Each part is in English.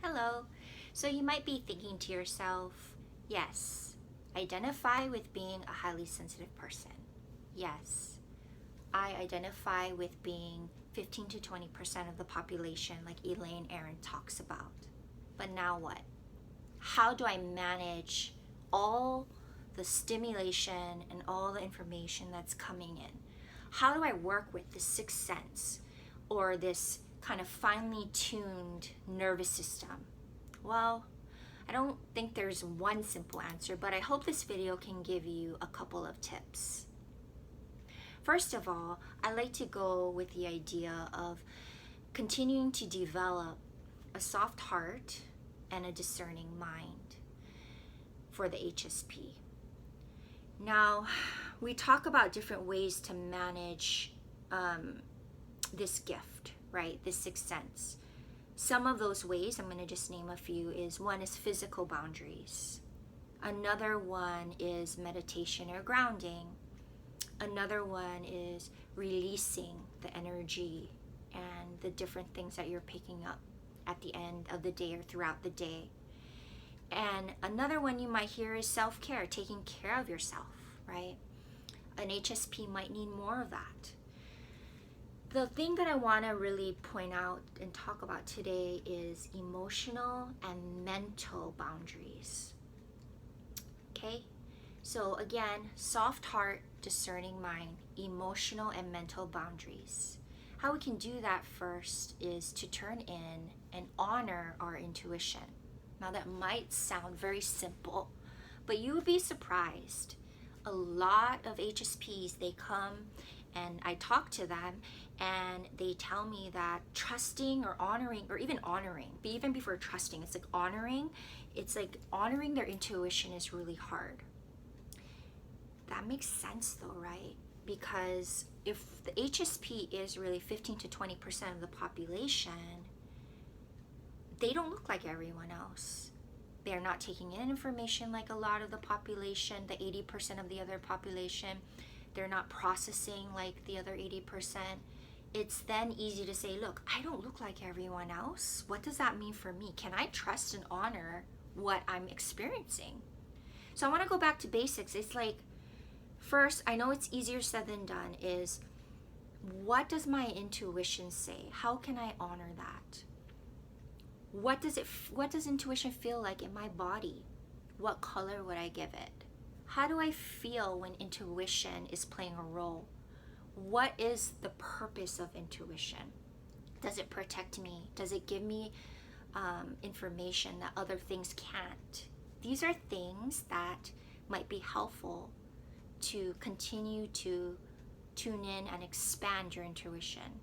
Hello. So you might be thinking to yourself, yes, identify with being a highly sensitive person. Yes, I identify with being 15 to 20% of the population, like Elaine Aron talks about. But now what? How do I manage all the stimulation and all the information that's coming in? How do I work with this sixth sense or this kind of finely tuned nervous system? Well, I don't think there's one simple answer, but I hope this video can give you a couple of tips. First of all, I like to go with the idea of continuing to develop a soft heart and a discerning mind for the HSP. Now, we talk about different ways to manage this gift, right? This sixth sense. Some of those ways, I'm going to just name a few, is one is physical boundaries. Another one is meditation or grounding. Another one is releasing the energy and the different things that you're picking up at the end of the day or throughout the day. And another one you might hear is self-care, taking care of yourself, right? An HSP might need more of that. The thing that I want to really point out and talk about today is emotional and mental boundaries. Okay? So again, soft heart, discerning mind, emotional and mental boundaries. How we can do that first is to turn in and honor our intuition. Now that might sound very simple, but you would be surprised. A lot of HSPs, they come and I talk to them and they tell me that trusting or honoring, or even honoring, but even before trusting, it's like honoring their intuition is really hard. That makes sense though, right? Because if the HSP is really 15 to 20% of the population, they don't look like everyone else. They're not taking in information like a lot of the population, the 80% of the other population. They're not processing like the other 80%. It's then easy to say, look, I don't look like everyone else. What does that mean for me? Can I trust and honor what I'm experiencing? So I want to go back to basics. It's like, first, I know it's easier said than done, is what does my intuition say? How can I honor that? What does intuition feel like in my body? What color would I give it? How do I feel when intuition is playing a role? What is the purpose of intuition? Does it protect me? Does it give me information that other things can't? These are things that might be helpful to continue to tune in and expand your intuition.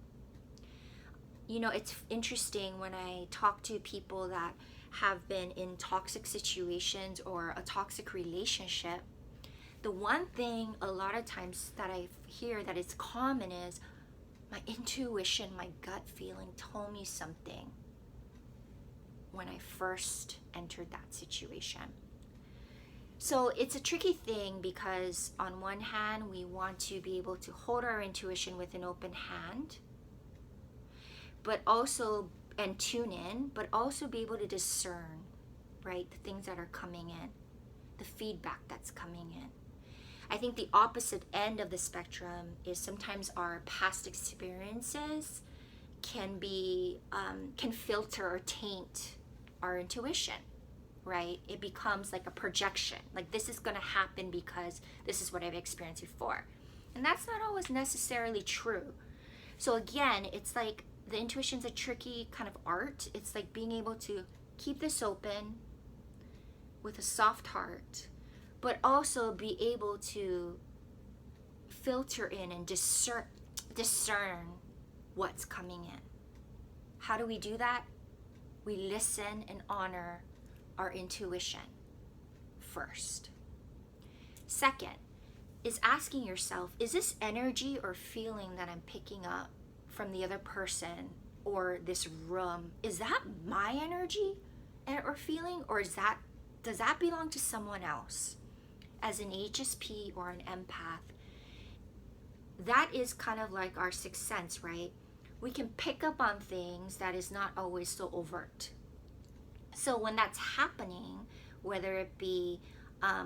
You know, it's interesting when I talk to people that have been in toxic situations or a toxic relationship. The one thing a lot of times that I hear that is common is my intuition, my gut feeling told me something when I first entered that situation. So it's a tricky thing because on one hand, we want to be able to hold our intuition with an open hand, but also, and tune in, but also be able to discern, right, the things that are coming in, the feedback that's coming in. I think the opposite end of the spectrum is sometimes our past experiences can filter or taint our intuition, right? It becomes like a projection, like this is going to happen because this is what I've experienced before. And that's not always necessarily true. So again, it's like the intuition's a tricky kind of art. It's like being able to keep this open with a soft heart, but also be able to filter in and discern what's coming in. How do we do that? We listen and honor our intuition first. Second is asking yourself, is this energy or feeling that I'm picking up from the other person or this room, is that my energy or feeling, or does that belong to someone else? As an HSP or an empath, that is kind of like our sixth sense, right? We can pick up on things that is not always so overt. So when that's happening, whether it be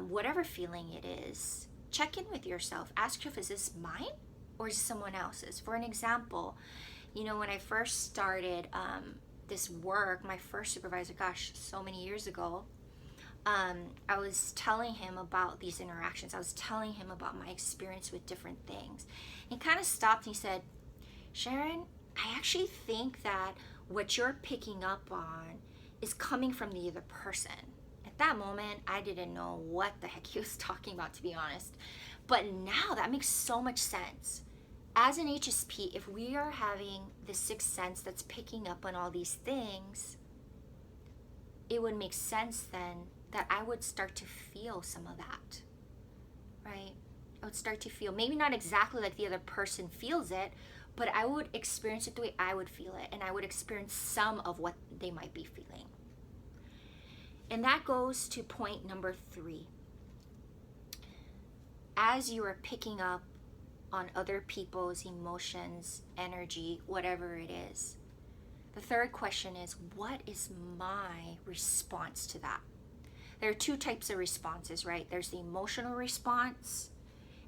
whatever feeling it is, check in with yourself. Ask yourself, is this mine or is it someone else's? For an example, when I first started this work, my first supervisor, gosh, so many years ago, I was telling him about these interactions. I was telling him about my experience with different things. He kind of stopped and he said, Sharon, I actually think that what you're picking up on is coming from the other person. At that moment, I didn't know what the heck he was talking about, to be honest. But now that makes so much sense. As an HSP, if we are having the sixth sense that's picking up on all these things, it would make sense then that I would start to feel some of that, right? I would start to feel, maybe not exactly like the other person feels it, but I would experience it the way I would feel it, and I would experience some of what they might be feeling. And that goes to point number 3. As you are picking up on other people's emotions, energy, whatever it is, the third question is, what is my response to that? There are 2 types of responses, right? There's the emotional response,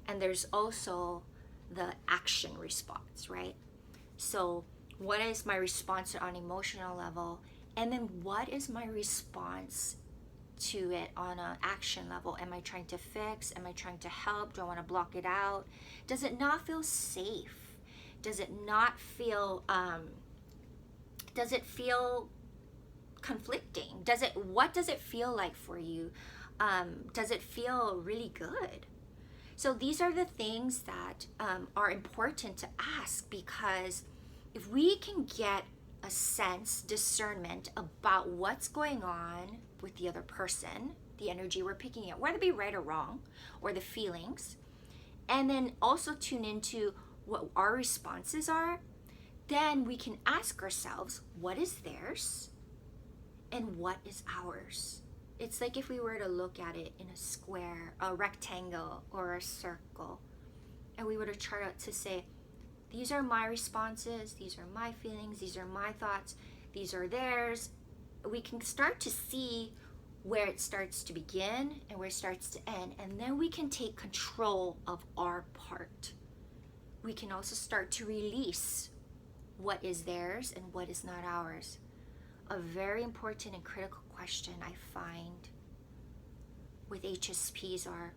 and there's also the action response, right? So what is my response on emotional level? And then what is my response to it on an action level? Am I trying to fix? Am I trying to help? Do I want to block it out? Does it not feel safe? Does it not feel, does it feel conflicting? What does it feel like for you? Does it feel really good? So these are the things that are important to ask, because if we can get a sense, discernment about what's going on with the other person, the energy we're picking up, whether it be right or wrong, or the feelings, and then also tune into what our responses are, then we can ask ourselves, what is theirs and what is ours? It's like if we were to look at it in a square, a rectangle, or a circle, and we were to chart out to say, these are my responses, these are my feelings, these are my thoughts, these are theirs. We can start to see where it starts to begin and where it starts to end, and then we can take control of our part. We can also start to release what is theirs and what is not ours. A very important and critical question I find with HSPs are,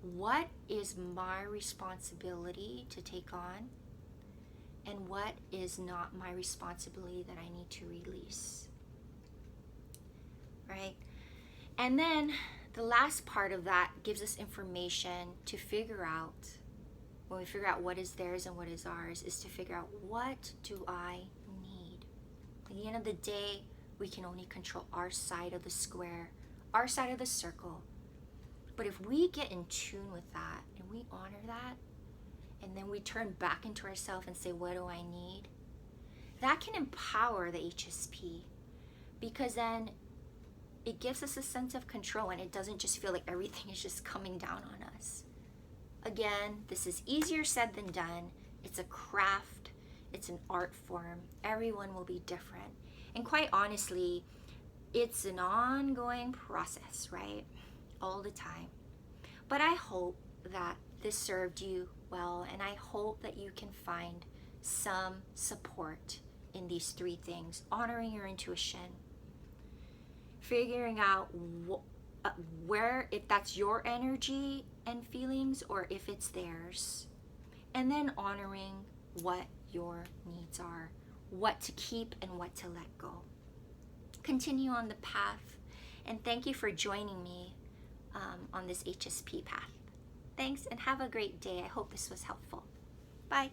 what is my responsibility to take on, and what is not my responsibility that I need to release, right? And then the last part of that gives us information to figure out, when we figure out what is theirs and what is ours, is to figure out, what do I need? At the end of the day, we can only control our side of the square, our side of the circle. But if we get in tune with that and we honor that, and then we turn back into ourselves and say, what do I need? That can empower the HSP, because then it gives us a sense of control, and it doesn't just feel like everything is just coming down on us. Again, this is easier said than done. It's a craft. It's an art form. Everyone will be different. And quite honestly, it's an ongoing process, right? All the time. But I hope that this served you well, and I hope that you can find some support in these 3 things: honoring your intuition, figuring out where, if that's your energy and feelings or if it's theirs, and then honoring what your needs are, what to keep and what to let go. Continue on the path, and thank you for joining me on this HSP path. Thanks, and have a great day. I hope this was helpful. Bye.